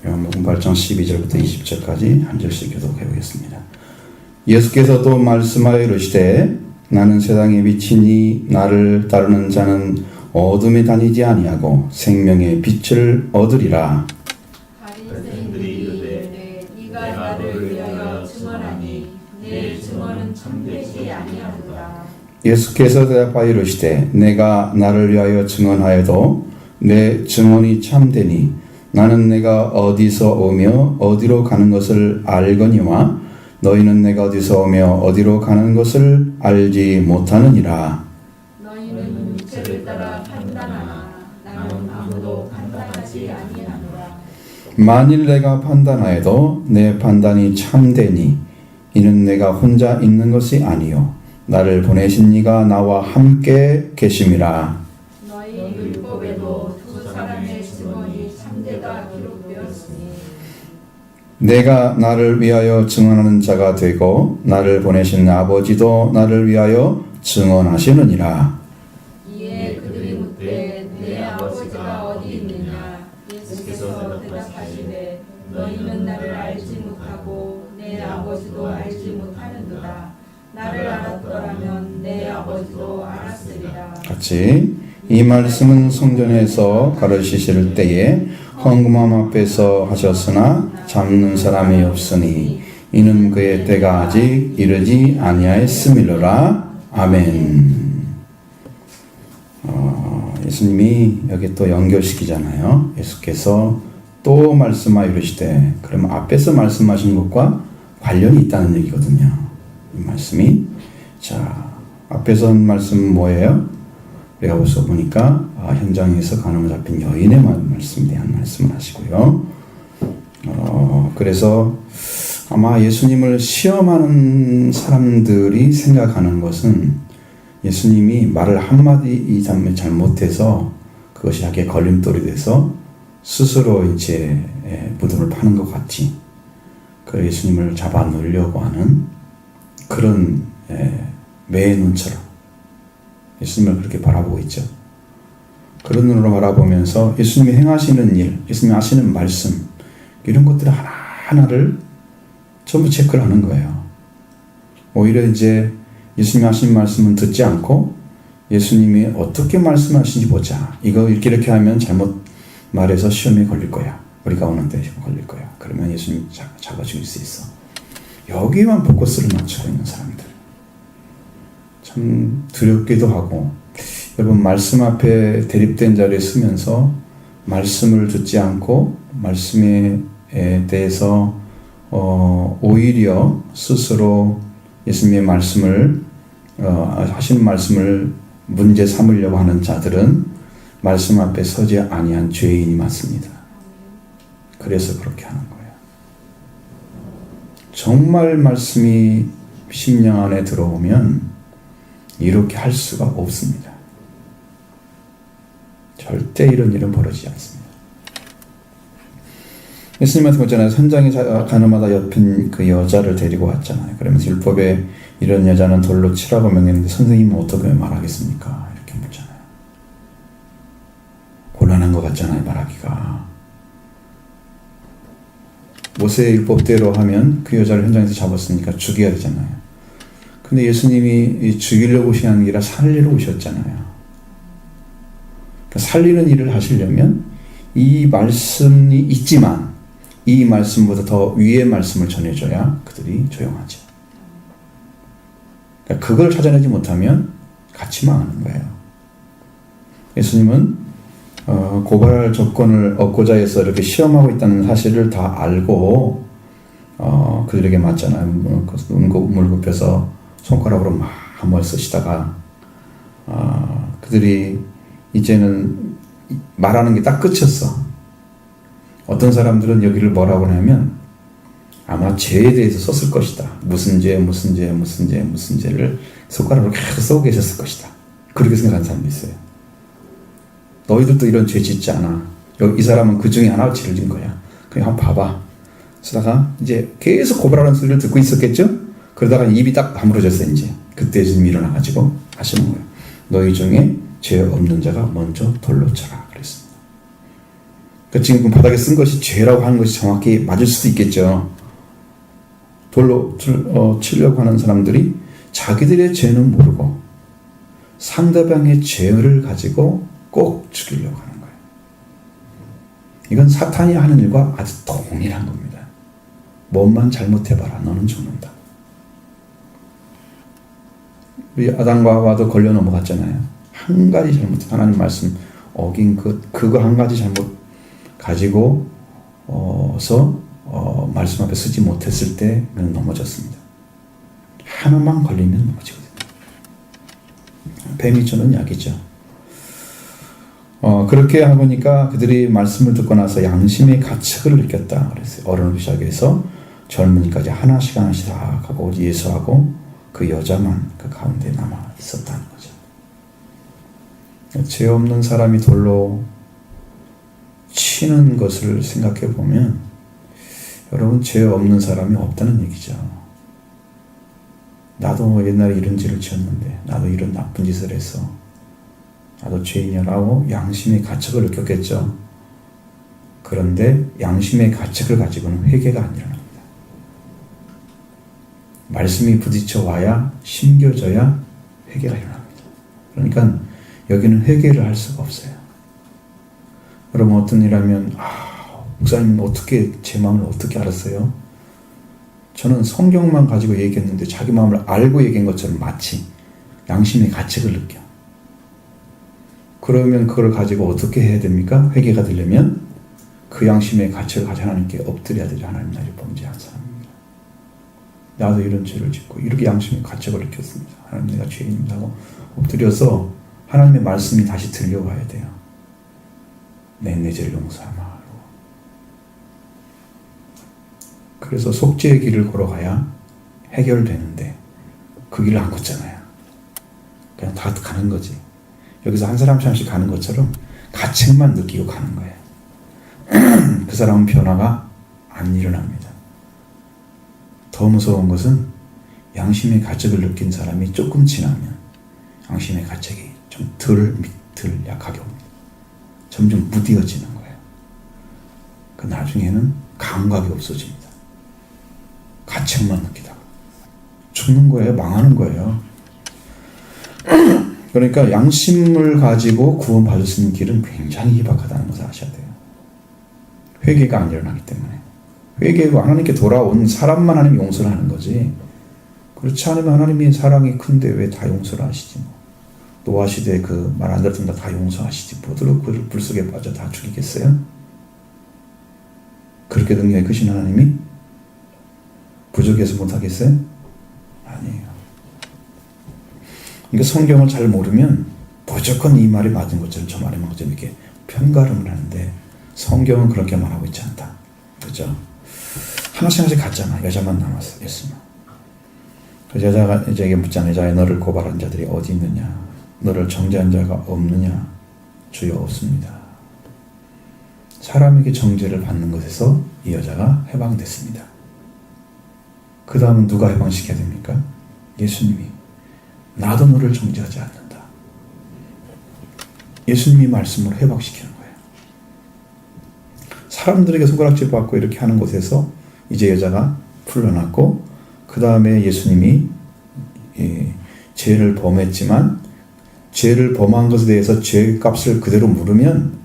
요한복음 8장 12절부터 20절까지 한 절씩 교독해 보겠습니다. 예수께서 또 말씀하여 이르시되 나는 세상의 빛이니 나를 따르는 자는 어둠에 다니지 아니하고 생명의 빛을 얻으리라. 바리새인들이 이르되 네가 나를 위하여 증언하니 내 증언은 참되지 아니하도다. 예수께서 대답하여 이르시되 내가 나를 위하여 증언하여도 내 증언이 참되니 나는 내가 어디서 오며 어디로 가는 것을 알거니와 너희는 내가 어디서 오며 어디로 가는 것을 알지 못하느니라. 너희는 육체를 따라 판단하나 나는 아무도 판단하지 아니하노라. 만일 내가 판단하여도 내 판단이 참되니 이는 내가 혼자 있는 것이 아니요 나를 보내신 이가 나와 함께 계심이라. 너희 율법에도 두 사람의 증언이 참되다 기록되었으니 내가 나를 위하여 증언하는 자가 되고 나를 보내신 아버지도 나를 위하여 증언하시느니라. 이에 그들이 묻되 내 아버지가 어디 있느냐. 예수께서 대답하시되 너희는 나를 알지 못하고 내 아버지도 알지 못하는도다. 나를 알았더라면 내 아버지도 알았으리라. 같이 이 말씀은 성전에서 가르치실 때에 헌금함 앞에서 하셨으나 잡는 사람이 없으니 이는 그의 때가 아직 이르지 아니하였음이로라. 아멘. 예수님이 여기 또 연결시키잖아요. 예수께서 또 말씀하여 이르시되, 그러면 앞에서 말씀하신 것과 관련이 있다는 얘기거든요. 이 말씀이. 자, 앞에서 한 말씀은 뭐예요? 우리가 벌써 보니까 현장에서 간음을 잡힌 여인의 말씀에 대한 말씀을 하시고요. 그래서 아마 예수님을 시험하는 사람들이 생각하는 것은 예수님이 말을 한마디 잘못해서 그것이 자기의 걸림돌이 돼서 스스로 이제 무덤을 파는 것 같이 그 예수님을 잡아 놓으려고 하는 그런 매의 눈처럼 예수님을 그렇게 바라보고 있죠. 그런 눈으로 바라보면서 예수님이 행하시는 일, 예수님이 하시는 말씀 이런 것들 하나하나를 전부 체크를 하는 거예요. 오히려 이제 예수님이 하신 말씀은 듣지 않고 예수님이 어떻게 말씀하시는지 보자. 이거 이렇게 하면 잘못 말해서 시험에 걸릴 거야. 우리가 오는데 걸릴 거야. 그러면 예수님 잡아줄 수 있어. 여기만 포커스를 맞추고 있는 사람들. 참 두렵기도 하고, 여러분 말씀 앞에 대립된 자리에 서면서 말씀을 듣지 않고 말씀에 대해서 오히려 스스로 예수님의 말씀을 하시는 말씀을 문제 삼으려고 하는 자들은 말씀 앞에 서지 아니한 죄인이 맞습니다. 그래서 그렇게 하는 거예요. 정말 말씀이 심령 안에 들어오면 이렇게 할 수가 없습니다. 절대 이런 일은 벌어지지 않습니다. 예수님 같은 거 있잖아요. 선장이 가늠하다 엿힌 그 여자를 데리고 왔잖아요. 그러면서 율법에 이런 여자는 돌로 치라고 명했는데 선생님은 어떻게 말하겠습니까? 이렇게 묻잖아요. 곤란한 것 같잖아요, 말하기가. 모세의 율법대로 하면 그 여자를 현장에서 잡았으니까 죽여야 되잖아요. 근데 예수님이 죽이려고 오신 게 아니라 살리러 오셨잖아요. 그러니까 살리는 일을 하시려면 이 말씀이 있지만 이 말씀보다 더 위의 말씀을 전해줘야 그들이 조용하죠. 그러니까 그걸 찾아내지 못하면 같이 망하는 거예요. 예수님은 고발할 조건을 얻고자 해서 이렇게 시험하고 있다는 사실을 다 알고 그들에게 맞잖아요. 눈을 굽혀서 손가락으로 막 한번 쓰시다가 그들이 이제는 말하는 게 딱 끝이었어. 어떤 사람들은 여기를 뭐라고 하냐면 아마 죄에 대해서 썼을 것이다. 무슨 죄를 손가락으로 계속 써고 계셨을 것이다. 그렇게 생각하는 사람도 있어요. 너희들도 이런 죄 짓지 않아. 이 사람은 그 중에 하나 죄를 진 거야. 그냥 한번 봐봐. 쓰다가 이제 계속 고발하는 소리를 듣고 있었겠죠? 그러다가 입이 딱 다물어졌어요, 이제. 그때 지금 일어나가지고 하시는 거예요. 너희 중에 죄 없는 자가 먼저 돌로 쳐라. 그랬습니다. 그 지금 바닥에 쓴 것이 죄라고 하는 것이 정확히 맞을 수도 있겠죠. 돌로 치려고 하는 사람들이 자기들의 죄는 모르고 상대방의 죄를 가지고 꼭 죽이려고 하는 거예요. 이건 사탄이 하는 일과 아주 동일한 겁니다. 뭐만 잘못해봐라, 너는 죽는다. 우리 아담과 하와도 걸려 넘어갔잖아요. 한 가지 잘못, 하나님 말씀 어긴 그거 한 가지 잘못 가지고 말씀 앞에 서지 못했을 때 넘어졌습니다. 하나만 걸리면 넘어지거든요. 뱀이 주는 약이죠. 그렇게 하보니까 그들이 말씀을 듣고 나서 양심의 가책을 느꼈다 그랬어요. 어른부터 시작해서 젊은이까지 하나씩 다 가고 예수하고 그 여자만 그 가운데 남아 있었다는 거죠. 죄 없는 사람이 돌로 치는 것을 생각해 보면 여러분, 죄 없는 사람이 없다는 얘기죠. 나도 옛날에 이런 죄를 지었는데, 나도 이런 나쁜 짓을 했어, 나도 죄인이라고 양심의 가책을 느꼈겠죠. 그런데 양심의 가책을 가지고는 회개가 안 일어납니다. 말씀이 부딪혀 와야, 심겨져야 회개가 일어납니다. 그러니까 여기는 회개를 할 수가 없어요. 여러분, 어떤 일하면 목사님 어떻게 제 마음을 어떻게 알았어요? 저는 성경만 가지고 얘기했는데 자기 마음을 알고 얘기한 것처럼 마치 양심의 가책을 느껴. 그러면 그걸 가지고 어떻게 해야 됩니까? 회개가 되려면 그 양심의 가책을 가지고 하나님께 엎드려야 되죠. 하나님, 나를 범죄한 사람입니다. 나도 이런 죄를 짓고 이렇게 양심의 가책을 느꼈습니다. 하나님, 내가 죄인입니다 하고 엎드려서 하나님의 말씀이 다시 들려와야 돼요. 내 죄를 용서하마. 그래서 속죄의 길을 걸어가야 해결되는데 그 길을 안 걷잖아요. 그냥 다 가는 거지. 여기서 한 사람씩 한 사람씩 가는 것처럼 가책만 느끼고 가는 거예요. 그 사람은 변화가 안 일어납니다. 더 무서운 것은 양심의 가책을 느낀 사람이 조금 지나면 양심의 가책이 좀 덜 약하게 옵니다. 점점 무뎌지는 거예요. 그 나중에는 감각이 없어집니다. 가책만 느끼다가 죽는 거예요. 망하는 거예요. 그러니까 양심을 가지고 구원받을 수 있는 길은 굉장히 희박하다는 것을 아셔야 돼요. 회개가 안 일어나기 때문에. 회개가 하나님께 돌아온 사람만 하나님 용서를 하는 거지, 그렇지 않으면 하나님의 사랑이 큰데 왜 다 용서를 하시지? 노아 시대에 그 말 안 들었던 다 용서하시지, 뭐들어 그를 불속에 빠져 다 죽이겠어요? 그렇게 능력이 크신 하나님이 부족해서 못하겠어요? 아니에요. 그러니까 성경을 잘 모르면 무조건 이 말이 맞은 것처럼 저 말이 맞은 것처럼 이렇게 편가름을 하는데, 성경은 그렇게 말하고 있지 않다. 그죠? 하나씩 갔잖아. 여자만 남았어. 예수만. 그 여자가 이제 묻잖아요. 여자야, 너를 고발한 자들이 어디 있느냐? 너를 정죄한 자가 없느냐? 주여, 없습니다. 사람에게 정죄를 받는 것에서 이 여자가 해방됐습니다. 그 다음은 누가 해방시켜야 됩니까? 예수님이. 나도 너를 정죄하지 않는다. 예수님이 말씀으로 해방시키는 거예요. 사람들에게 손가락질 받고 이렇게 하는 곳에서 이제 여자가 풀려났고, 그 다음에 예수님이 죄를 범했지만 죄를 범한 것에 대해서 죄값을 그대로 물으면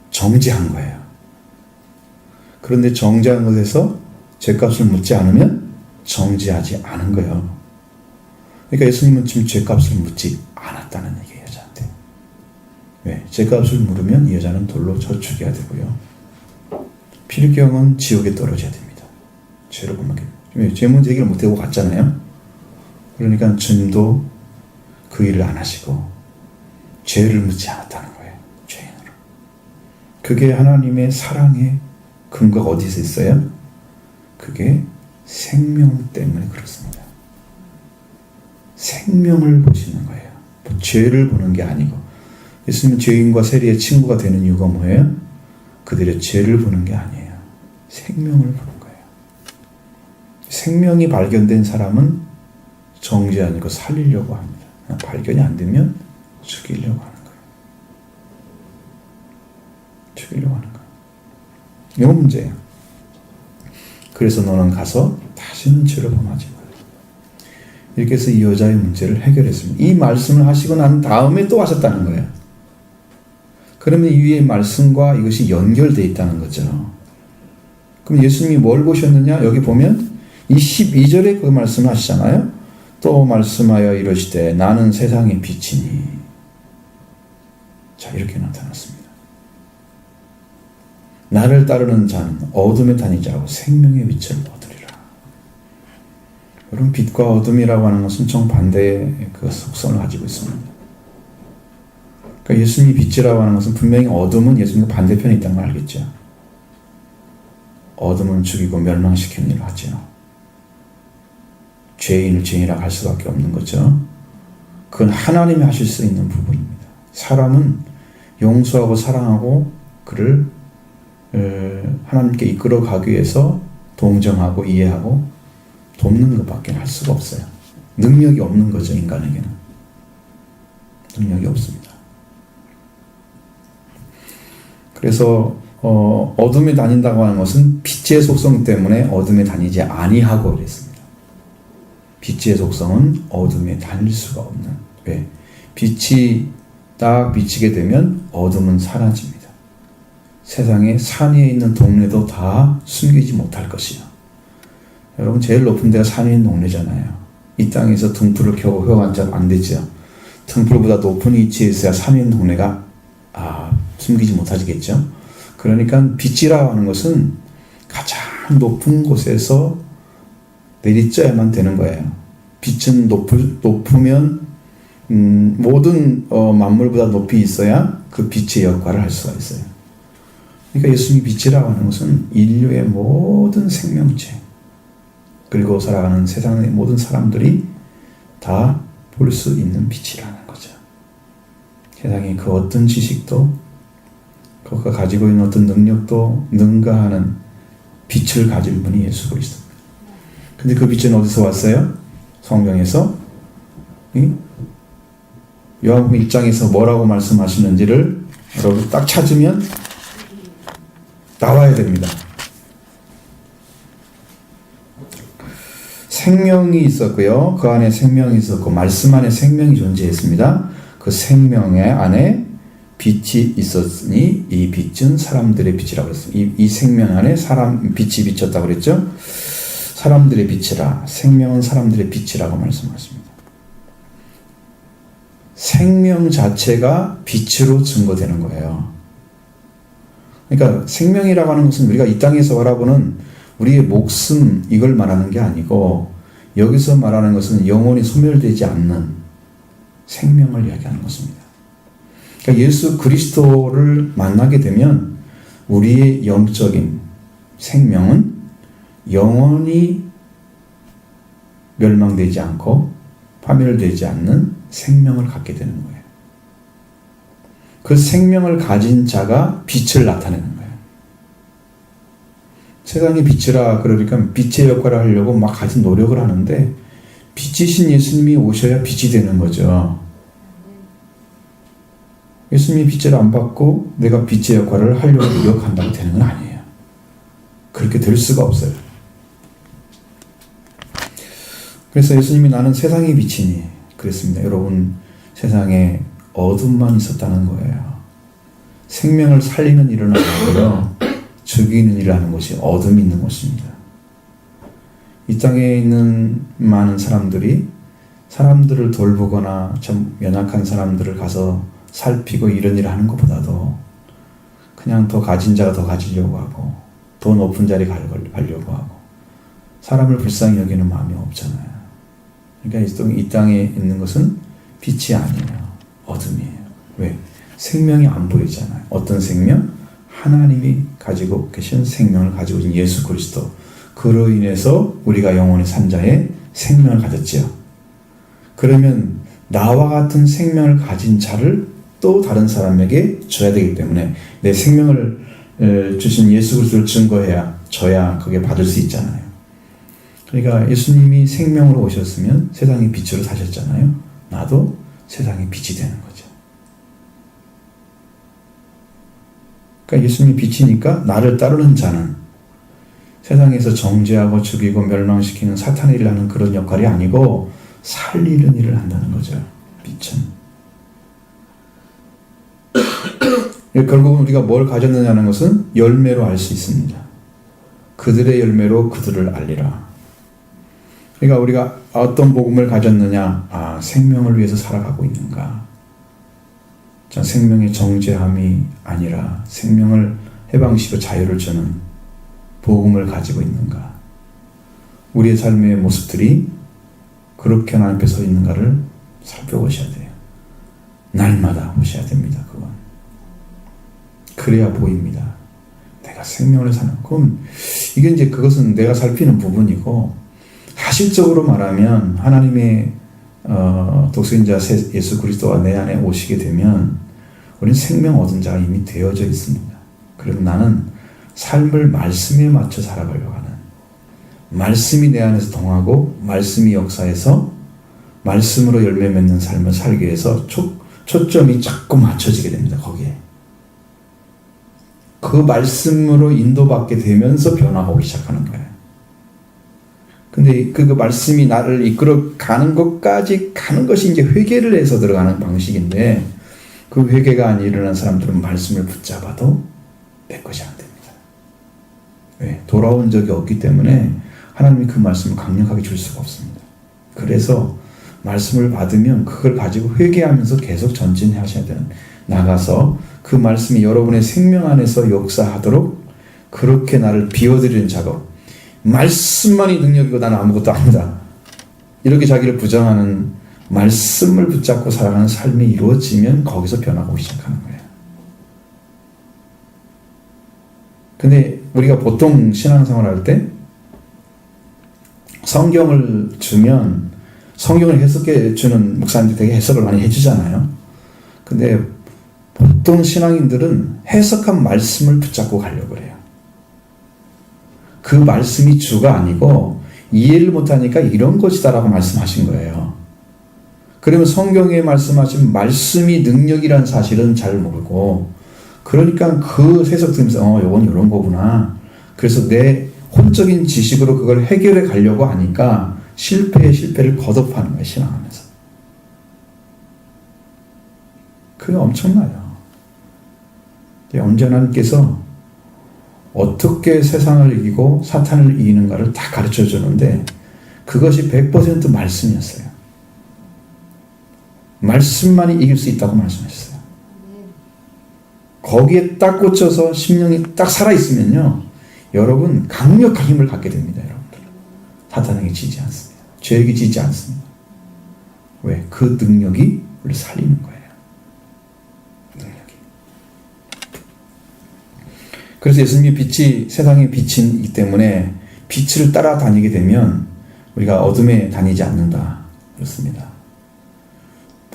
정죄한 거예요. 그런데 정죄한 것에서 죄값을 묻지 않으면 정죄하지 않은 거예요. 그러니까 예수님은 지금 죄값을 묻지 않았다는 얘기예요, 여자한테. 왜? 죄값을 물으면 이 여자는 돌로 쳐 죽여야 되고요. 필경은 지옥에 떨어져야 됩니다. 죄를 범하게. 죄 문제 해결을 못하고 갔잖아요. 그러니까 주님도 그 일을 안 하시고 죄를 묻지 않았다는 거예요. 죄인으로. 그게 하나님의 사랑의 근거가 어디서 있어요? 그게 생명 때문에 그렇습니다. 생명을 보시는 거예요. 죄를 보는 게 아니고. 예수님은 죄인과 세리의 친구가 되는 이유가 뭐예요? 그들의 죄를 보는 게 아니에요. 생명을 보는 거예요. 생명이 발견된 사람은 정죄 아니고 살리려고 합니다. 발견이 안 되면 죽이려고 하는 거예요. 죽이려고 하는 거예요. 이건 문제예요. 그래서 너는 가서 다시는 죄를 범하지 마라. 이렇게 해서 이 여자의 문제를 해결했습니다. 이 말씀을 하시고 난 다음에 또 하셨다는 거예요. 그러면 이 위의 말씀과 이것이 연결되어 있다는 거죠. 그럼 예수님이 뭘 보셨느냐? 여기 보면 이 12절에 그 말씀을 하시잖아요. 또 말씀하여 이르시되 나는 세상의 빛이니. 자, 이렇게 나타났습니다. 나를 따르는 자는 어둠에 다니지 않고 생명의 빛을 얻으리라. 여러분, 빛과 어둠이라고 하는 것은 정반대의 그 속성을 가지고 있습니다. 그러니까 예수님이 빛이라고 하는 것은 분명히 어둠은 예수님과 반대편에 있다는 걸 알겠죠. 어둠은 죽이고 멸망시키는 일을 하죠. 죄인을 죄인이라고 할 수밖에 없는 거죠. 그건 하나님이 하실 수 있는 부분입니다. 사람은 용서하고 사랑하고 그를 하나님께 이끌어 가기 위해서 동정하고 이해하고 돕는 것밖에 할 수가 없어요. 능력이 없는 거죠, 인간에게는. 능력이 없습니다. 그래서 어둠에 다닌다고 하는 것은 빛의 속성 때문에 어둠에 다니지 아니하고 그랬습니다. 빛의 속성은 어둠에 다닐 수가 없는. 왜? 빛이 딱 비치게 되면 어둠은 사라집니다. 세상에 산 위에 있는 동네도 다 숨기지 못할 것이요. 여러분, 제일 높은 데가 산 위에 있는 동네잖아요. 이 땅에서 등불을 켜고 회관짝 안 되죠. 등불보다 높은 위치에 있어야 산 위에 있는 동네가 숨기지 못하겠죠. 그러니까 빛이라고 하는 것은 가장 높은 곳에서 내리쬐야만 되는 거예요. 빛은 높으면 모든 만물보다 높이 있어야 그 빛의 역할을 할 수가 있어요. 그러니까 예수님이 빛이라고 하는 것은 인류의 모든 생명체 그리고 살아가는 세상의 모든 사람들이 다 볼 수 있는 빛이라는 거죠. 세상에 그 어떤 지식도 그가 가지고 있는 어떤 능력도 능가하는 빛을 가진 분이 예수 그리스도입니다. 근데 그 빛은 어디서 왔어요? 성경에서 요한복음 1장에서 뭐라고 말씀하시는지를 여러분 딱 찾으면 나와야 됩니다. 생명이 있었고요. 그 안에 생명이 있었고 말씀 안에 생명이 존재했습니다. 그 생명의 안에 빛이 있었으니 이 빛은 사람들의 빛이라고 했습니다. 이 생명 안에 빛이 비쳤다고 그랬죠. 사람들의 빛이라. 생명은 사람들의 빛이라고 말씀하십니다. 생명 자체가 빛으로 증거되는 거예요. 그러니까 생명이라고 하는 것은 우리가 이 땅에서 바라보는 우리의 목숨 이걸 말하는 게 아니고 여기서 말하는 것은 영원히 소멸되지 않는 생명을 이야기하는 것입니다. 그러니까 예수 그리스도를 만나게 되면 우리의 영적인 생명은 영원히 멸망되지 않고 파멸되지 않는 생명을 갖게 되는 거예요. 그 생명을 가진 자가 빛을 나타내는 거예요. 세상의 빛이라 그러니까 빛의 역할을 하려고 막 가진 노력을 하는데 빛이신 예수님이 오셔야 빛이 되는 거죠. 예수님이 빛을 안 받고 내가 빛의 역할을 하려고 노력한다고 되는 건 아니에요. 그렇게 될 수가 없어요. 그래서 예수님이 나는 세상의 빛이니 그랬습니다. 여러분, 세상에 어둠만 있었다는 거예요. 생명을 살리는 일은 아니고요. 죽이는 일을 하는 곳이 어둠이 있는 곳입니다. 이 땅에 있는 많은 사람들이 사람들을 돌보거나 좀 연약한 사람들을 가서 살피고 이런 일을 하는 것보다도 그냥 더 가진 자가 더 가지려고 하고 더 높은 자리 가려고 하고 사람을 불쌍히 여기는 마음이 없잖아요. 그러니까 이 땅에 있는 것은 빛이 아니에요. 어둠이에요. 왜? 생명이 안 보이잖아요. 어떤 생명? 하나님이 가지고 계신 생명을 가지고 있는 예수 그리스도. 그로 인해서 우리가 영원히 산 자의 생명을 가졌지요. 그러면 나와 같은 생명을 가진 자를 또 다른 사람에게 줘야 되기 때문에 내 생명을 주신 예수 그리스도를 줘야 그게 받을 수 있잖아요. 그러니까 예수님이 생명으로 오셨으면 세상의 빛으로 사셨잖아요. 나도 세상의 빛이 되는 거죠. 그러니까 예수님이 빛이니까 나를 따르는 자는 세상에서 정죄하고 죽이고 멸망시키는 사탄의 일을 하는 그런 역할이 아니고 살리는 일을 한다는 거죠. 빛은. 결국은 우리가 뭘 가졌느냐는 것은 열매로 알 수 있습니다. 그들의 열매로 그들을 알리라. 그러니까 우리가 어떤 복음을 가졌느냐? 생명을 위해서 살아가고 있는가? 자, 생명의 정죄함이 아니라 생명을 해방시키고 자유를 주는 복음을 가지고 있는가? 우리의 삶의 모습들이 그렇게 하나님 앞에 서 있는가를 살펴보셔야 돼요. 날마다 보셔야 됩니다. 그건. 그래야 보입니다. 내가 생명을 사는. 그럼 이게 이제 그것은 내가 살피는 부분이고, 사실적으로 말하면 하나님의 독생자 예수 그리스도가 내 안에 오시게 되면 우리는 생명 얻은 자가 이미 되어져 있습니다. 그리고 나는 삶을 말씀에 맞춰 살아가려고 하는, 말씀이 내 안에서 동하고 말씀이 역사해서 말씀으로 열매 맺는 삶을 살기 위해서 초점이 자꾸 맞춰지게 됩니다. 거기에. 그 말씀으로 인도받게 되면서 변화하기 시작하는 거예요. 근데 그 말씀이 나를 이끌어 가는 것까지 가는 것이 이제 회개를 해서 들어가는 방식인데, 그 회개가 안 일어난 사람들은 말씀을 붙잡아도 내 것이 안 됩니다. 왜? 돌아온 적이 없기 때문에 하나님이 그 말씀을 강력하게 줄 수가 없습니다. 그래서 말씀을 받으면 그걸 가지고 회개하면서 계속 전진하셔야 되는, 나가서 그 말씀이 여러분의 생명 안에서 역사하도록 그렇게 나를 비워드리는 작업. 말씀만이 능력이고 나는 아무것도 아니다. 이렇게 자기를 부정하는, 말씀을 붙잡고 살아가는 삶이 이루어지면 거기서 변화가 오기 시작하는 거예요. 근데 우리가 보통 신앙생활 할 때 성경을 주면 성경을 해석해 주는 목사님들이 되게 해석을 많이 해주잖아요. 근데 보통 신앙인들은 해석한 말씀을 붙잡고 가려고 그래요. 그 말씀이 주가 아니고 이해를 못하니까 이런 것이다라고 말씀하신 거예요. 그러면 성경에 말씀하신 말씀이 능력이란 사실은 잘 모르고, 그러니까 그 해석 들으면서 이건 이런 거구나. 그래서 내 혼적인 지식으로 그걸 해결해 가려고 하니까 실패를 거듭하는 거예요. 신앙하면서. 그게 엄청나요. 언제나 하나님께서 어떻게 세상을 이기고 사탄을 이기는가를 다 가르쳐 주는데 그것이 100% 말씀이었어요. 말씀만이 이길 수 있다고 말씀하셨어요. 거기에 딱 꽂혀서 심령이 딱 살아있으면요, 여러분 강력한 힘을 갖게 됩니다. 여러분들. 사탄에게 지지 않습니다. 죄에게 지지 않습니다. 왜? 그 능력이 우리를 살리는 거예요. 그래서 예수님이 빛이 세상의 빛이기 때문에 빛을 따라다니게 되면 우리가 어둠에 다니지 않는다. 그렇습니다.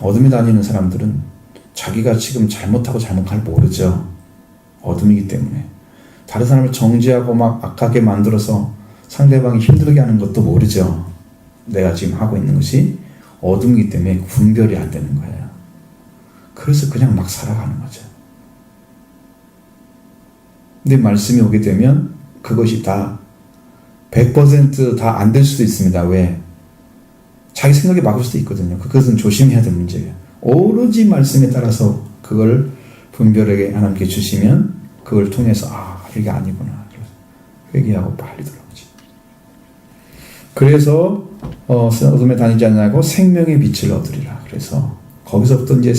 어둠에 다니는 사람들은 자기가 지금 잘못하고 잘못할 모르죠. 어둠이기 때문에. 다른 사람을 정죄하고 막 악하게 만들어서 상대방이 힘들게 하는 것도 모르죠. 내가 지금 하고 있는 것이 어둠이기 때문에 분별이 안 되는 거예요. 그래서 그냥 막 살아가는 거죠. 근데 말씀이 오게 되면 그것이 다 100% 다 안 될 수도 있습니다. 왜? 자기 생각에 막을 수도 있거든요. 그것은 조심해야 될 문제예요. 오로지 말씀에 따라서 그걸 분별하게 하나님께 주시면 그걸 통해서 이게 아니구나. 회개하고 빨리 돌아오지. 그래서 어둠에 다니지 않냐고 생명의 빛을 얻으리라. 그래서 거기서부터 이제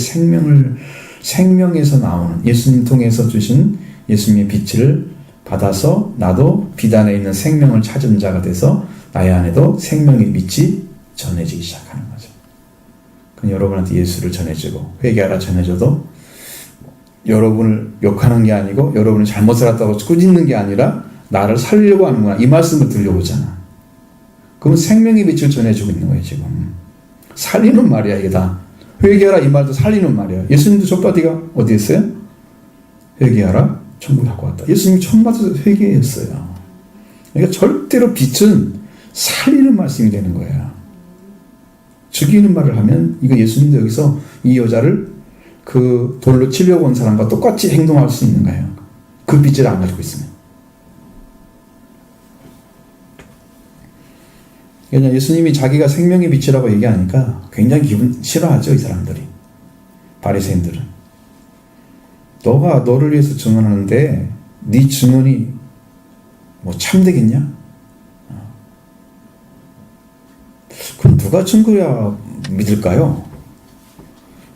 생명에서 나오는, 예수님 통해서 주신 예수님의 빛을 받아서 나도 빛 안에 있는 생명을 찾은 자가 돼서 나의 안에도 생명의 빛이 전해지기 시작하는 거죠. 그럼 여러분한테 예수를 전해주고 회개하라 전해줘도 여러분을 욕하는 게 아니고 여러분이 잘못 살았다고 꾸짖는 게 아니라 나를 살리려고 하는구나, 이 말씀을 들려오잖아. 그럼 생명의 빛을 전해주고 있는 거예요. 지금 살리는 말이야. 이게 다 회개하라 이 말도 살리는 말이야. 예수님도 족바디가 어디 있어요? 회개하라 천국에 갖고 왔다. 예수님이 처음 받아서 회개했어요. 그러니까 절대로 빛은 살리는 말씀이 되는 거예요. 죽이는 말을 하면, 이거 예수님도 여기서 이 여자를 그 돌로 치려고 온 사람과 똑같이 행동할 수 있는 거예요. 그 빛을 안 가지고 있으면. 그러니까 예수님이 자기가 생명의 빛이라고 얘기하니까 굉장히 기분 싫어하죠, 이 사람들이. 바리새인들은. 너가 너를 위해서 증언하는데 네 증언이 뭐 참되겠냐? 그럼 누가 증거야 믿을까요?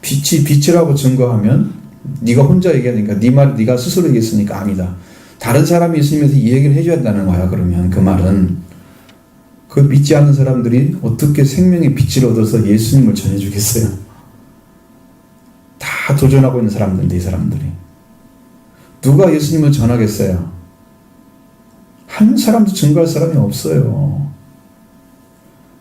빛이 빛이라고 증거하면 네가 혼자 얘기하니까 네 말 네가 스스로 얘기했으니까 아니다. 다른 사람이 있으면서 이 얘기를 해줘야 한다는 거야. 그러면 그 말은 그 믿지 않는 사람들이 어떻게 생명의 빛을 얻어서 예수님을 전해주겠어요? 다 도전하고 있는 사람들인데 이 사람들이 누가 예수님을 전하겠어요? 한 사람도 증거할 사람이 없어요.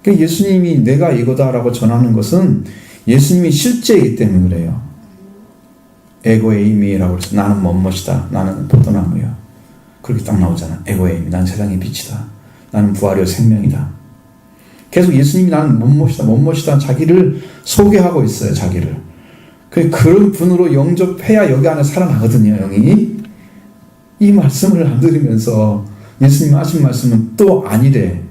그러니까 예수님이 내가 이거다라고 전하는 것은 예수님이 실제이기 때문에 그래요. 에고에이미라고 해서 나는 멋멋이다. 나는 포도나무야. 그렇게 딱 나오잖아. 에고에이미. 난 세상의 빛이다. 나는 부활이요 생명이다. 계속 예수님이 나는 멋멋이다. 멋멋이다. 자기를 소개하고 있어요. 자기를. 그런 분으로 영접해야 여기 안에 살아나거든요. 영이. 이 말씀을 안 들으면서 예수님 하신 말씀은 또 아니래.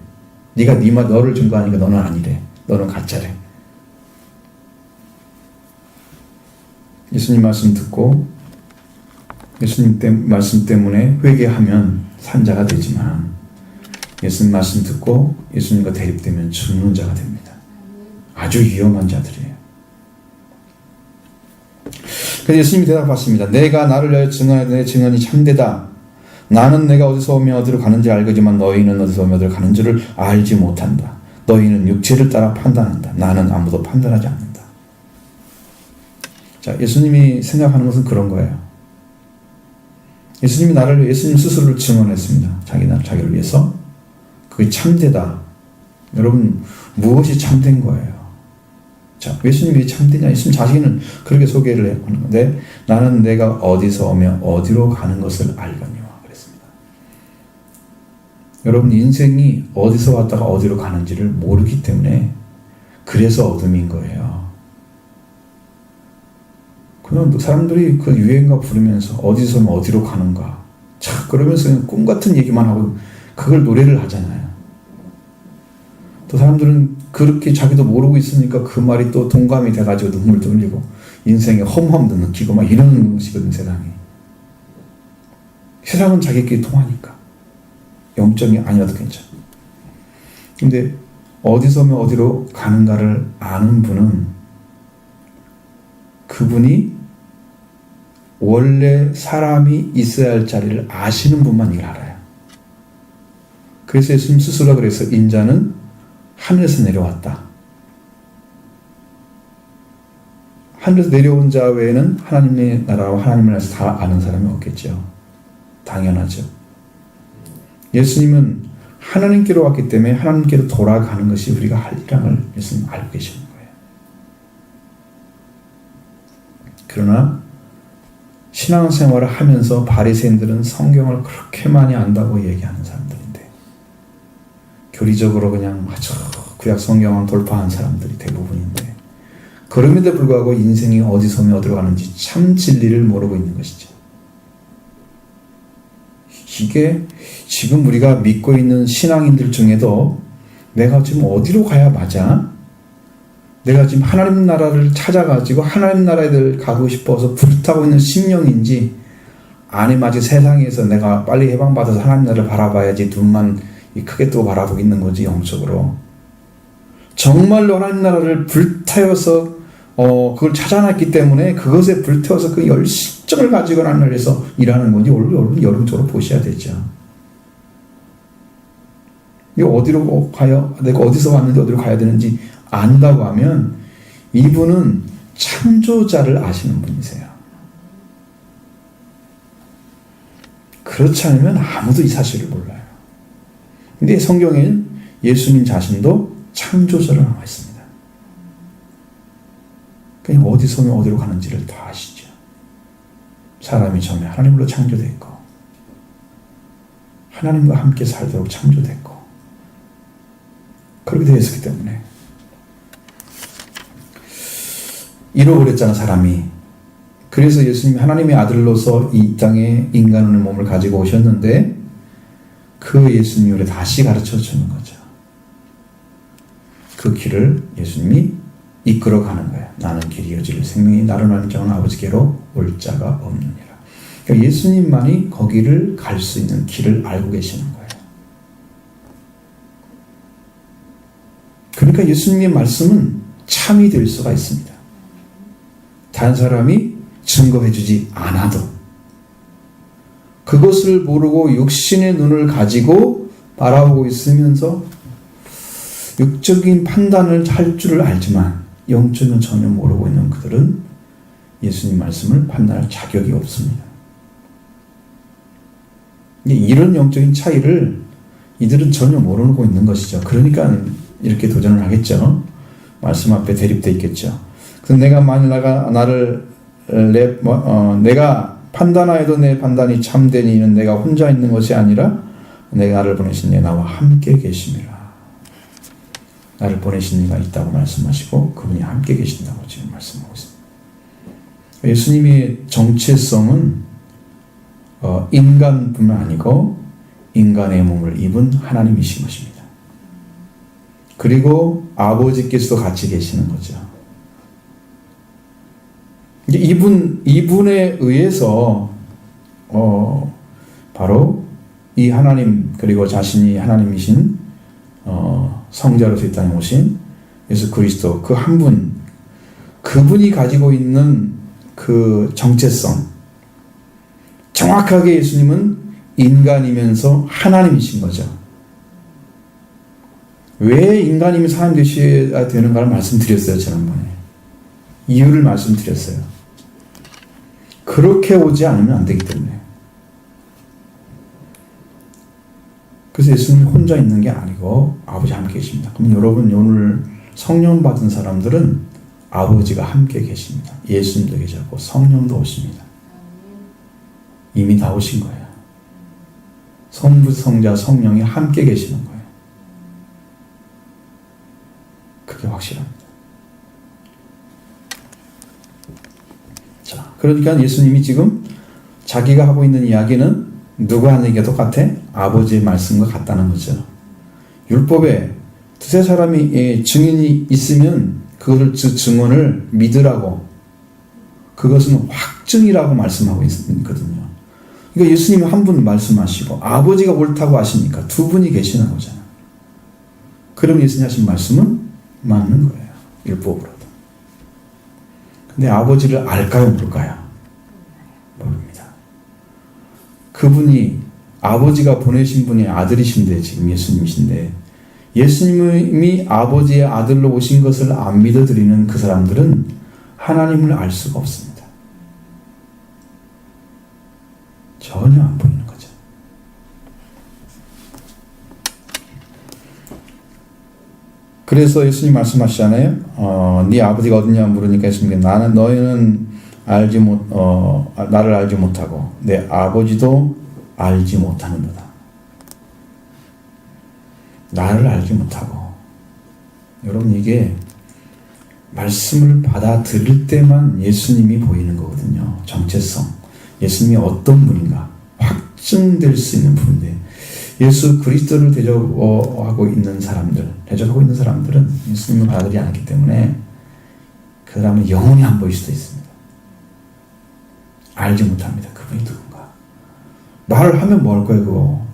네가 네 말 너를 증거하니까 너는 아니래. 너는 가짜래. 예수님 말씀 듣고 예수님 말씀 때문에 회개하면 산자가 되지만 예수님 말씀 듣고 예수님과 대립되면 죽는 자가 됩니다. 아주 위험한 자들이에요. 그래서 예수님이 대답하십니다. 내가 나를 위하여 증언하되 내 증언이 참되다. 나는 내가 어디서 오며 어디로 가는지 알거지만 너희는 어디서 오며 어디로 가는 줄을 알지 못한다. 너희는 육체를 따라 판단한다. 나는 아무도 판단하지 않는다. 자, 예수님이 생각하는 것은 그런 거예요. 예수님 스스로를 증언했습니다. 자기를 위해서. 그게 참되다. 여러분, 무엇이 참된 거예요? 자, 예수님이 왜 참되냐? 예수님 자신은 그렇게 소개를 하는 건데, 나는 내가 어디서 오며 어디로 가는 것을 알거니와. 그랬습니다. 여러분, 인생이 어디서 왔다가 어디로 가는지를 모르기 때문에, 그래서 어둠인 거예요. 그냥 사람들이 그 유행가 부르면서 어디서 어디로 가는가. 자, 그러면서 꿈 같은 얘기만 하고 그걸 노래를 하잖아요. 또 사람들은 그렇게 자기도 모르고 있으니까 그 말이 또 동감이 돼가지고 눈물도 흘리고 인생의 허무함도 느끼고 막 이런 것이거든, 세상이. 세상은 자기끼리 통하니까. 영적이 아니라도 괜찮아. 근데 어디서 어디로 가는가를 아는 분은 그분이 원래 사람이 있어야 할 자리를 아시는 분만 이걸 알아요. 그래서 예수님 스스로가 그래서 인자는 하늘에서 내려왔다. 하늘에서 내려온 자 외에는 하나님의 나라와 하나님을 위해서 다 아는 사람이 없겠죠. 당연하죠. 예수님은 하나님께로 왔기 때문에 하나님께로 돌아가는 것이 우리가 할 일임을 예수님 알고 계시는 거예요. 그러나 신앙생활을 하면서 바리새인들은 성경을 그렇게 많이 안다고 얘기하는 사람들인데 교리적으로 그냥 아주 구약 성경을 돌파한 사람들이 대부분인데 그럼에도 불구하고 인생이 어디서 어디로 가는지 참 진리를 모르고 있는 것이죠. 이게 지금 우리가 믿고 있는 신앙인들 중에도 내가 지금 어디로 가야 맞아? 내가 지금 하나님 나라를 찾아가지고 하나님 나라에 가고 싶어서 불타고 있는 심령인지 아니면 아직 세상에서 내가 빨리 해방받아서 하나님 나라를 바라봐야지 눈만 크게 뜨고 바라보고 있는 거지 영적으로. 정말로 하나님 나라를 불태워서 그걸 찾아놨기 때문에 그것에 불태워서 그 열심을 가지고 하나님 나라에서 일하는 건지 여러분적으로 보셔야 되죠. 이거 어디로 가요? 내가 어디서 왔는지 어디로 가야 되는지 안다고 하면 이분은 창조자를 아시는 분이세요. 그렇지 않으면 아무도 이 사실을 몰라요. 근데 성경에는 예수님 자신도 창조자로 나와 있습니다. 그냥 어디서 어디로 가는지를 다 아시죠. 사람이 처음에 하나님으로 창조됐고 하나님과 함께 살도록 창조됐고 그렇게 되어 있었기 때문에 잃어버렸잖아, 사람이. 그래서 예수님이 하나님의 아들로서 이 땅에 인간의 몸을 가지고 오셨는데 그 예수님이 우리 다시 가르쳐 주는 거죠. 그 길을 예수님이 이끌어 가는 거예요. 나는 길이요 진리요 생명이 나를 아는 자는 아버지께로 올 자가 없느니라. 그러니까 예수님만이 거기를 갈 수 있는 길을 알고 계시는 거예요. 그러니까 예수님의 말씀은 참이 될 수가 있습니다. 다른 사람이 증거해주지 않아도 그것을 모르고 육신의 눈을 가지고 바라보고 있으면서 육적인 판단을 할 줄을 알지만 영적은 전혀 모르고 있는 그들은 예수님 말씀을 판단할 자격이 없습니다. 이런 영적인 차이를 이들은 전혀 모르고 있는 것이죠. 그러니까 이렇게 도전을 하겠죠. 말씀 앞에 대립되어 있겠죠. 그래서 내가 만일 내가 판단하여도 내 판단이 참되니 이는 내가 혼자 있는 것이 아니라 내가 나를 보내신 내 나와 함께 계심이라. 나를 보내신 이가 있다고 말씀하시고 그분이 함께 계신다고 지금 말씀하고 있습니다. 예수님의 정체성은 인간뿐만 아니고 인간의 몸을 입은 하나님이신 것입니다. 그리고 아버지께서도 같이 계시는 거죠. 이분에 의해서 바로 이 하나님 그리고 자신이 하나님이신 성자로서 이 땅에 오신 예수 그리스도 그 한 분, 그분이 가지고 있는 그 정체성, 정확하게 예수님은 인간이면서 하나님이신 거죠. 왜 인간이면서 하나님 되셔야 되는가를 말씀드렸어요. 지난번에 이유를 말씀드렸어요. 그렇게 오지 않으면 안 되기 때문에. 그래서 예수님이 혼자 있는 게 아니고 아버지 함께 계십니다. 그럼 여러분 오늘 성령 받은 사람들은 아버지가 함께 계십니다. 예수님도 계셨고 성령도 오십니다. 이미 다 오신 거예요. 성부, 성자, 성령이 함께 계시는 거예요. 그게 확실합니다. 자, 그러니까 예수님이 지금 자기가 하고 있는 이야기는 누가 하는 게 똑같아? 아버지의 말씀과 같다는 거죠. 율법에 두세 사람이 증인이 있으면 그 증언을 믿으라고, 그것은 확증이라고 말씀하고 있거든요. 그러니까 예수님이 한 분 말씀하시고 아버지가 옳다고 하시니까 두 분이 계시는 거잖아요. 그럼 예수님 하신 말씀은 맞는 거예요. 율법으로도. 근데 아버지를 알까요? 모를까요? 모릅니다. 그분이 아버지가 보내신 분이 아들이신데 지금 예수님이신데 예수님이 아버지의 아들로 오신 것을 안 믿어드리는 그 사람들은 하나님을 알 수가 없습니다. 전혀 안 보이는 거죠. 그래서 예수님 말씀하시잖아요. 네 아버지가 어디냐 물으니까 예수님께 너희는 나를 알지 못하고 내 아버지도 알지 못하는도다. 나를 알지 못하고. 여러분 이게 말씀을 받아들일 때만 예수님이 보이는 거거든요. 정체성. 예수님이 어떤 분인가 확증될 수 있는 분인데 예수 그리스도를 대적하고 있는 사람들은 예수님을 받아들이지 않기 때문에 그 사람은 영원히 안 보일 수도 있습니다. 알지 못합니다. 그분이 누군가. 말을 하면 뭐 할 거예요, 그거.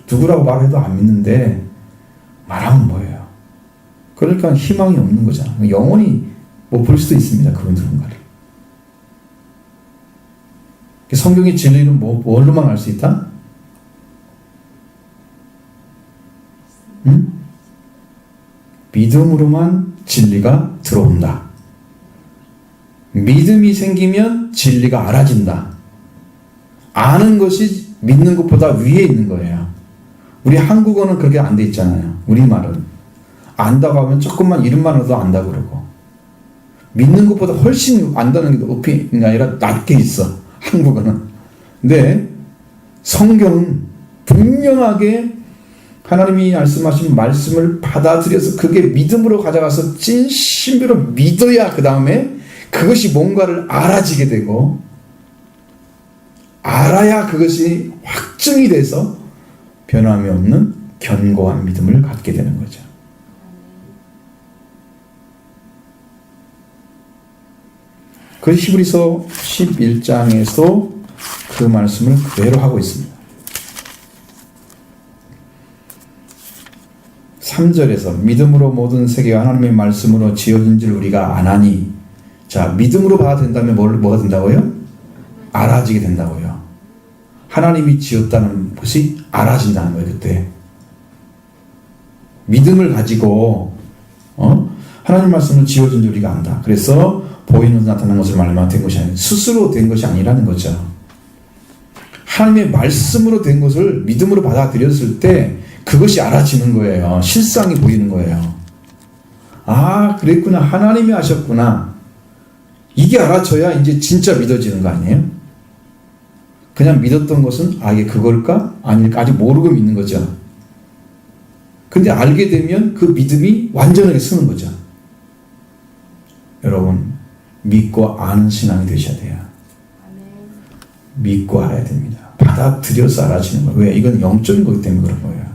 누구라고 말해도 안 믿는데 말하면 뭐예요? 그러니까 희망이 없는 거잖아. 영원히 못 볼 수도 있습니다. 그분 누군가를. 성경의 진리는 뭘로만 알 수 있다? 믿음으로만 진리가 들어온다. 믿음이 생기면 진리가 알아진다. 아는 것이 믿는 것보다 위에 있는 거예요. 우리 한국어는 그렇게 안 돼 있잖아요. 우리말은. 안다고 하면 조금만 이름만으로도 안다 그러고. 믿는 것보다 훨씬 안다는 게 높이 아니라 낮게 있어. 한국어는. 근데 성경은 분명하게 하나님이 말씀하신 말씀을 받아들여서 그게 믿음으로 가져가서 진심으로 믿어야 그 다음에 그것이 뭔가를 알아지게 되고 알아야 그것이 확증이 돼서 변함이 없는 견고한 믿음을 갖게 되는 거죠. 그 히브리서 11장에서 그 말씀을 그대로 하고 있습니다. 3절에서 믿음으로 모든 세계가 하나님의 말씀으로 지어진 줄 우리가 아나니. 자, 믿음으로 봐야 된다면 뭐가 된다고요? 알아지게 된다고요. 하나님이 지었다는 것이 알아진다는 거예요. 그때 믿음을 가지고 하나님 말씀을 지어진 줄 우리가 안다. 그래서 보이는 나타난 것을 말하면 된 것이 아니라 스스로 된 것이 아니라는 거죠. 하나님의 말씀으로 된 것을 믿음으로 받아들였을 때 그것이 알아지는 거예요. 실상이 보이는 거예요. 아, 그랬구나. 하나님이 하셨구나. 이게 알아져야 이제 진짜 믿어지는 거 아니에요? 그냥 믿었던 것은 이게 그걸까? 아닐까? 아직 모르고 믿는 거죠. 근데 알게 되면 그 믿음이 완전하게 서는 거죠. 여러분, 믿고 아는 신앙이 되셔야 돼요. 믿고 알아야 됩니다. 받아들여서 알아지는 거예요. 왜? 이건 영적인 거기 때문에 그런 거예요.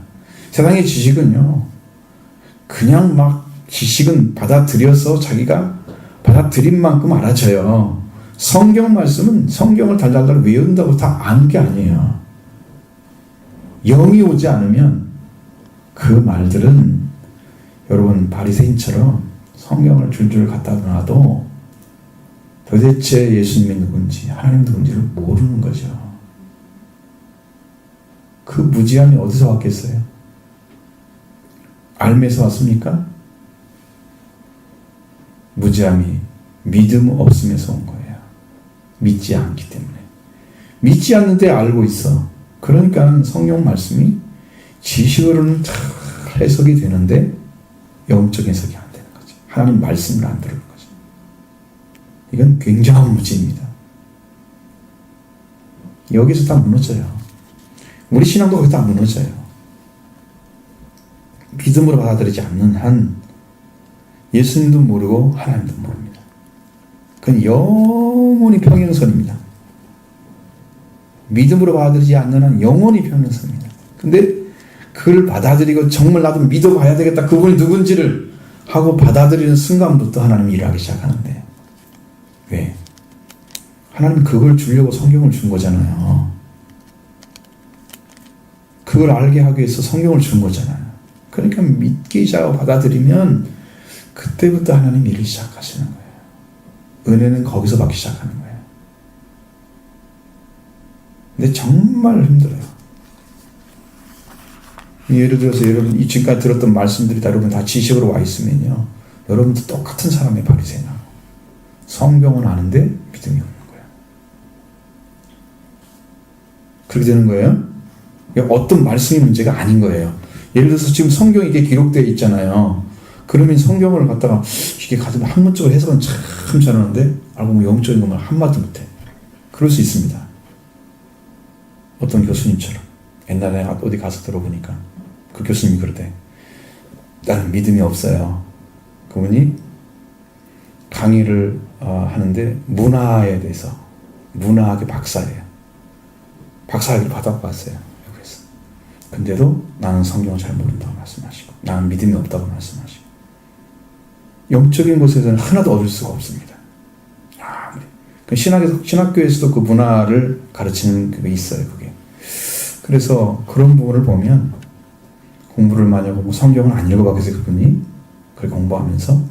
세상의 지식은요, 그냥 막 지식은 받아들여서 자기가 받아들인 만큼 알아져요. 성경 말씀은 성경을 달달달 외운다고 다 아는 게 아니에요. 영이 오지 않으면 그 말들은 여러분 바리새인처럼 성경을 줄줄 갖다 놔도 도대체 예수님이 누군지 하나님 누군지를 모르는 거죠. 그 무지함이 어디서 왔겠어요? 알면서 왔습니까? 무지함이 믿음 없음에서 온 거예요. 믿지 않기 때문에. 믿지 않는데 알고 있어. 그러니까 성경 말씀이 지식으로는 잘 해석이 되는데 영적 해석이 안 되는 거죠. 하나님 말씀을 안 들은 거죠. 이건 굉장한 무지입니다. 여기서 다 무너져요. 우리 신앙도 거기 다 무너져요. 믿음으로 받아들이지 않는 한 예수님도 모르고 하나님도 모릅니다. 그건 영원히 평행선입니다. 믿음으로 받아들이지 않는 한 영원히 평행선입니다. 근데 그걸 받아들이고 정말 나도 믿어봐야 되겠다. 그분이 누군지를 하고 받아들이는 순간부터 하나님이 일하기 시작하는데 왜? 하나님 그걸 주려고 성경을 준 거잖아요. 그걸 알게 하기 위해서 성경을 준 거잖아요. 그러니까 믿기 시작하고 받아들이면 그때부터 하나님 일을 시작하시는 거예요. 은혜는 거기서 받기 시작하는 거예요. 근데 정말 힘들어요. 예를 들어서 여러분 지금까지 들었던 말씀들이 다 여러분 다 지식으로 와 있으면요. 여러분도 똑같은 사람의 바리새인하고 성경은 아는데 믿음이 없는 거예요. 그렇게 되는 거예요. 어떤 말씀이 문제가 아닌 거예요. 예를 들어서 지금 성경에 이게 기록되어 있잖아요. 그러면 성경을 갖다가 이게 가지고 학문적으로 해석은 참 잘하는데 알고 보면 영적인 것만 한마디 못해. 그럴 수 있습니다. 어떤 교수님처럼 옛날에 어디 가서 들어보니까 그 교수님이 그러대. 나는 믿음이 없어요. 그분이 강의를 하는데 문화에 대해서 문화학의 박사예요. 박사학위를 받아봤어요. 여기서. 근데도 나는 성경을 잘 모른다고 말씀하시고 나는 믿음이 없다고 말씀하시고 영적인 곳에서는 하나도 얻을 수가 없습니다. 그 신학교에서도 그 문화를 가르치는 그게 있어요. 그게. 그래서 그런 부분을 보면 공부를 많이 하고 성경을 안 읽어봤겠어요. 그분이 그걸 공부하면서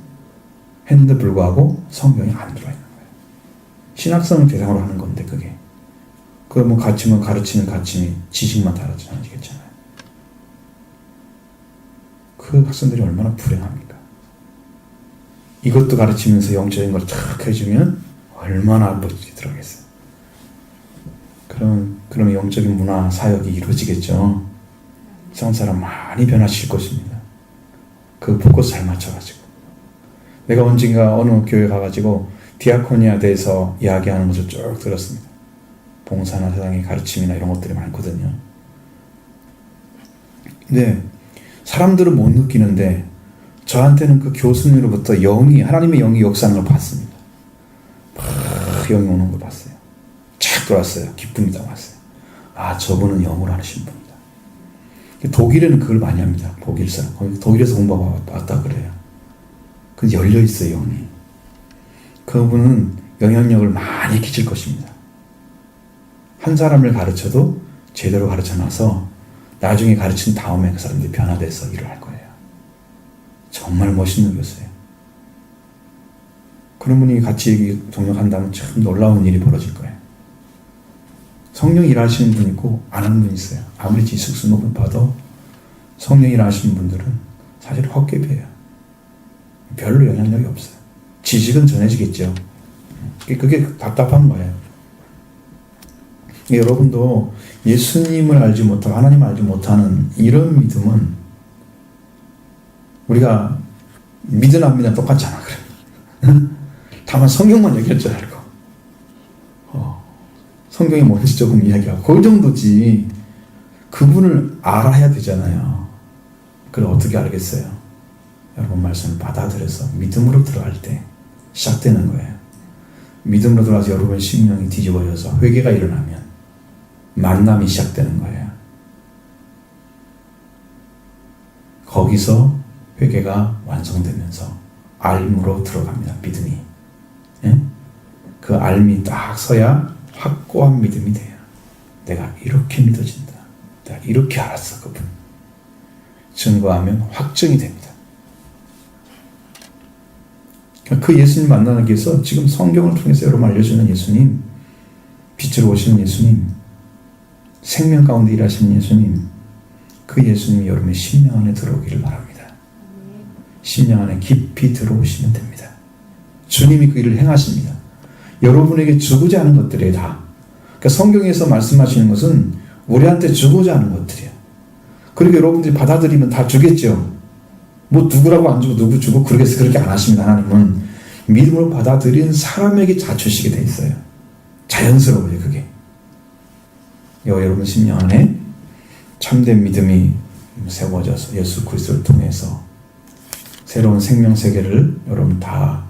했는데 불구하고 성경이 안 들어있는 거예요. 신학성을 대상으로 하는 건데 그게. 그러면 가르치면 가르치는 가르침이 지식만 달라지겠잖아요. 그 학생들이 얼마나 불행합니까? 이것도 가르치면서 영적인 걸 탁 해주면 얼마나 멋지게 들어가겠어요. 그러면 영적인 문화 사역이 이루어지겠죠. 세상 사람 많이 변화시킬 것입니다. 그 포커스 잘 맞춰가지고. 내가 언젠가 어느 교회 가가지고 디아코니아에 대해서 이야기하는 것을 쭉 들었습니다. 봉사나 세상의 가르침이나 이런 것들이 많거든요. 근데 사람들은 못 느끼는데 저한테는 그 교수님으로부터 하나님의 영이 역사하는 걸 봤습니다. 막 영이 오는 걸 봤어요. 참 탁 돌았어요. 기쁨이 딱 왔어요. 아, 저분은 영어를 하시는 분이다. 독일에는 그걸 많이 합니다. 독일 사람. 독일에서 공부하고 왔다 그래요. 그 열려 있어요, 영이. 그분은 영향력을 많이 끼칠 것입니다. 한 사람을 가르쳐도 제대로 가르쳐놔서 나중에 가르친 다음에 그 사람들이 변화돼서 일을 할 거예요. 정말 멋있는 교수예요. 그런 분이 같이 동역한다면 참 놀라운 일이 벌어질 거예요. 성령 일하시는 분 있고 안 하는 분 있어요. 아무리 지식수 높아도 성령 일하시는 분들은 사실 헛개비예요. 별로 영향력이 없어요. 지식은 전해지겠죠. 그게 답답한 거예요. 여러분도 예수님을 알지 못하고 하나님을 알지 못하는 이런 믿음은 우리가 믿으나 안 믿으나 똑같잖아. 그래. 다만 성경만 얘기할 줄 알고 성경이 뭔지 조금 이야기하고 그 정도지. 그분을 알아야 되잖아요. 그걸 어떻게 알겠어요? 여러분 말씀을 받아들여서 믿음으로 들어갈 때 시작되는 거예요. 믿음으로 들어가서 여러분 심령이 뒤집어져서 회개가 일어나면 만남이 시작되는 거예요. 거기서 회개가 완성되면서 알므로 들어갑니다. 믿음이. 예? 그 알미 딱 서야 확고한 믿음이 돼요. 내가 이렇게 믿어진다. 내가 이렇게 알았어. 그분. 증거하면 확증이 됩니다. 그 예수님 만나기 위해서 지금 성경을 통해서 여러분 알려주는 예수님, 빛으로 오시는 예수님, 생명 가운데 일하시는 예수님, 그 예수님이 여러분의 심령 안에 들어오기를 바랍니다. 심령 안에 깊이 들어오시면 됩니다. 주님이 그 일을 행하십니다. 여러분에게 주고자 하는 것들이에요, 다. 그러니까 성경에서 말씀하시는 것은 우리한테 주고자 하는 것들이에요. 그리고 여러분들이 받아들이면 다 주겠죠. 뭐 누구라고 안 주고 누구 주고 그렇게 안 하십니다. 하나님은 믿음으로 받아들인 사람에게 다 주시게 돼 있어요. 자연스러워요, 그게. 여러분 심령 안에 참된 믿음이 세워져서 예수 그리스도를 통해서 새로운 생명 세계를 여러분 다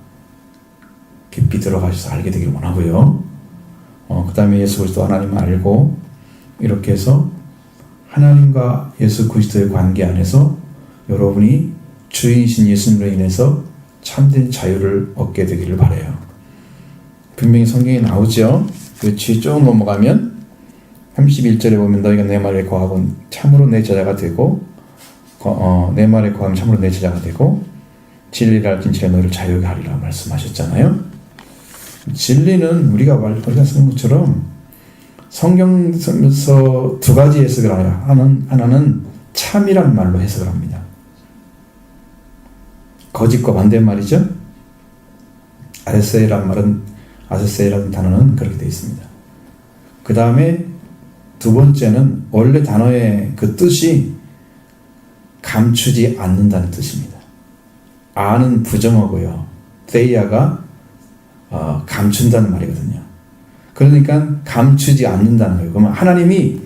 깊이 들어가셔서 알게 되기를 원하고요. 그 다음에 예수 그리스도 하나님을 알고 이렇게 해서 하나님과 예수 그리스도의 관계 안에서 여러분이 주인이신 예수님으로 인해서 참된 자유를 얻게 되기를 바라요. 분명히 성경에 나오죠. 그 뒤에 조금 넘어가면 31절에 보면 너희가 내 말에 거하고 참으로 내 제자가 되고 내 말에 거하면 참으로 내 제자가 되고 진리를 알진 진리가 너희를 자유하게 하리라 말씀하셨잖아요. 진리는 우리가 쓰는 것처럼 성경에서 두 가지 해석을 해요. 하나는 참이란 말로 해석을 합니다. 거짓과 반대말이죠. 아세세이라는 단어는 그렇게 되어 있습니다. 그 다음에 두 번째는 원래 단어의 그 뜻이 감추지 않는다는 뜻입니다. 아는 부정어고요. 세이아가 감춘다는 말이거든요. 그러니까 감추지 않는다는 거예요. 그러면 하나님이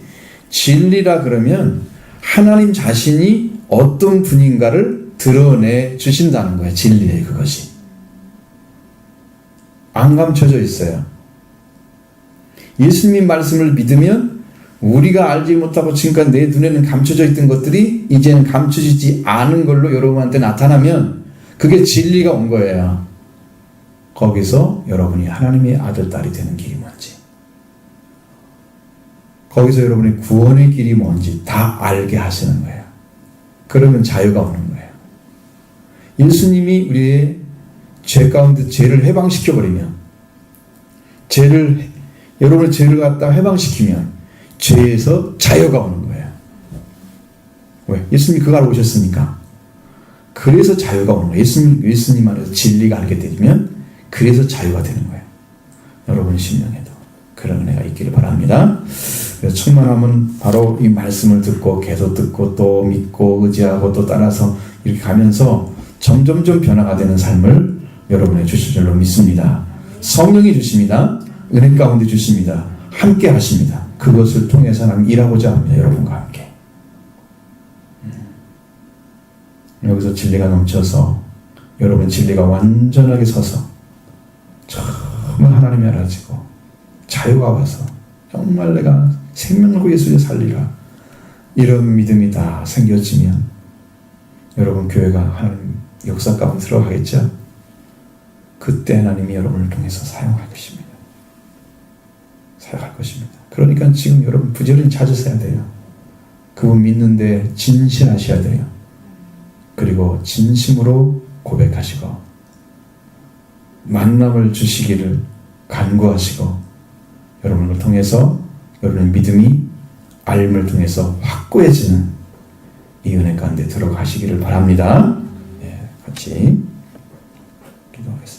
진리라 그러면 하나님 자신이 어떤 분인가를 드러내 주신다는 거예요. 진리에 그것이. 안 감춰져 있어요. 예수님 말씀을 믿으면 우리가 알지 못하고 지금까지 내 눈에는 감춰져 있던 것들이 이제는 감춰지지 않은 걸로 여러분한테 나타나면 그게 진리가 온 거예요. 거기서 여러분이 하나님의 아들, 딸이 되는 길이 뭔지, 거기서 여러분의 구원의 길이 뭔지 다 알게 하시는 거예요. 그러면 자유가 오는 거예요. 예수님이 우리의 죄 가운데 죄를 해방시켜버리면, 여러분의 죄를 갖다 해방시키면 죄에서 자유가 오는 거예요. 왜? 예수님이 그거 알고 오셨으니까. 그래서 자유가 오는 거예요. 예수님 안에서 진리가 알게 되면 그래서 자유가 되는 거예요. 여러분 심령에도 그런 은혜가 있기를 바랍니다. 그래서 충만함은 바로 이 말씀을 듣고 계속 듣고 또 믿고 의지하고 또 따라서 이렇게 가면서 점점점 변화가 되는 삶을 여러분에게 주실 줄로 믿습니다. 성령이 주십니다. 은혜 가운데 주십니다. 함께 하십니다. 그것을 통해서 하나님 일하고자 합니다. 여러분과 함께. 여기서 진리가 넘쳐서 여러분 진리가 완전하게 서서 정말 하나님이 알아지고 자유가 와서 정말 내가 생명을 구해 예수를 살리라. 이런 믿음이 다 생겨지면 여러분 교회가 하나님 역사 가운데 들어가겠죠. 그때 하나님이 여러분을 통해서 사용할 것입니다. 사용할 것입니다. 그러니까 지금 여러분 부지런히 찾으셔야 돼요. 그분 믿는데 진실하셔야 돼요. 그리고 진심으로 고백하시고 만남을 주시기를 간구하시고 여러분을 통해서 여러분의 믿음이 알림을 통해서 확고해지는 이 은혜 가운데 들어가시기를 바랍니다. 같이 기도하겠습니다.